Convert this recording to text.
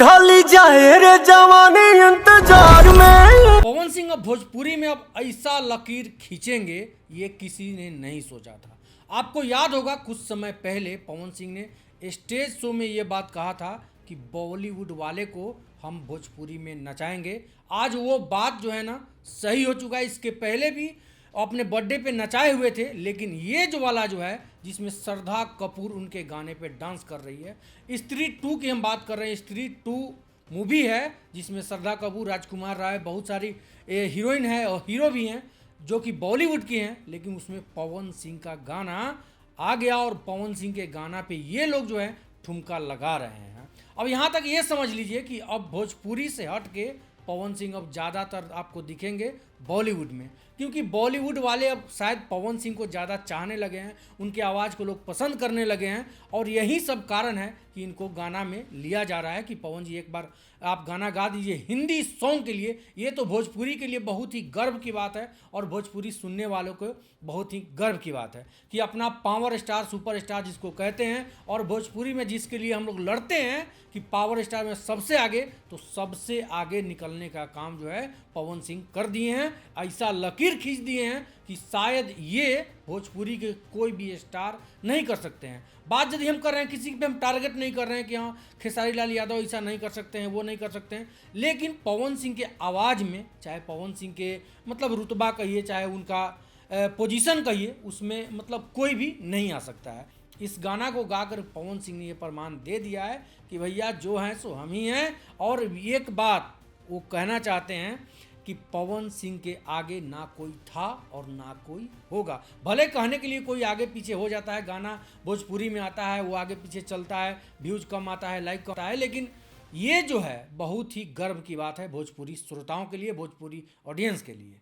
ढाली जाए रे जवानी इंतजार में। पवन सिंह अब भोजपुरी में अब ऐसा लकीर खींचेंगे ये किसी ने नहीं सोचा था। आपको याद होगा कुछ समय पहले पवन सिंह ने स्टेज शो में ये बात कहा था कि बॉलीवुड वाले को हम भोजपुरी में नचाएंगे। आज वो बात जो है ना सही हो चुका है। इसके पहले भी अपने बर्थडे पे नचाए हुए थे, लेकिन ये जो वाला जो है जिसमें श्रद्धा कपूर उनके गाने पे डांस कर रही है, स्त्री 2 की हम बात कर रहे हैं। स्त्री 2 मूवी है जिसमें श्रद्धा कपूर, राजकुमार राय, बहुत सारी हीरोइन है और हीरो भी हैं जो कि बॉलीवुड की हैं, लेकिन उसमें पवन सिंह का गाना आ गया और पवन सिंह के गाना पे ये लोग जो है ठुमका लगा रहे हैं। अब यहाँ तक ये समझ लीजिए कि अब भोजपुरी से हट के पवन सिंह अब ज़्यादातर आपको दिखेंगे बॉलीवुड में, क्योंकि बॉलीवुड वाले अब शायद पवन सिंह को ज़्यादा चाहने लगे हैं, उनके आवाज़ को लोग पसंद करने लगे हैं और यही सब कारण है कि इनको गाना में लिया जा रहा है कि पवन जी एक बार आप गाना गा दीजिए हिंदी सॉन्ग के लिए। ये तो भोजपुरी के लिए बहुत ही गर्व की बात है और भोजपुरी सुनने वालों को बहुत ही गर्व की बात है कि अपना पावर स्टार, सुपर स्टार जिसको कहते हैं, और भोजपुरी में जिसके लिए हम लोग लड़ते हैं कि पावर स्टार में सबसे आगे, तो सबसे आगे निकलने का काम जो है पवन सिंह कर दिए हैं। ऐसा लकीर खींच दिए हैं कि शायद ये भोजपुरी के कोई भी स्टार नहीं कर सकते हैं। बात यदि हम कर रहे हैं, किसी पे हम टारगेट नहीं कर रहे हैं कि हाँ खेसारी लाल यादव ऐसा नहीं कर सकते हैं, वो नहीं कर सकते हैं, लेकिन पवन सिंह के आवाज़ में, चाहे पवन सिंह के मतलब रुतबा कहिए, चाहे उनका पोजीशन कहिए, उसमें मतलब कोई भी नहीं आ सकता है। इस गाना को गाकर पवन सिंह ने ये प्रमाण दे दिया है कि भैया जो हैं सो हम ही हैं। और एक बात वो कहना चाहते हैं कि पवन सिंह के आगे ना कोई था और ना कोई होगा। भले कहने के लिए कोई आगे पीछे हो जाता है, गाना भोजपुरी में आता है, वो आगे पीछे चलता है, व्यूज कम आता है, लाइक कम आता है, लेकिन ये जो है बहुत ही गर्व की बात है भोजपुरी श्रोताओं के लिए, भोजपुरी ऑडियंस के लिए।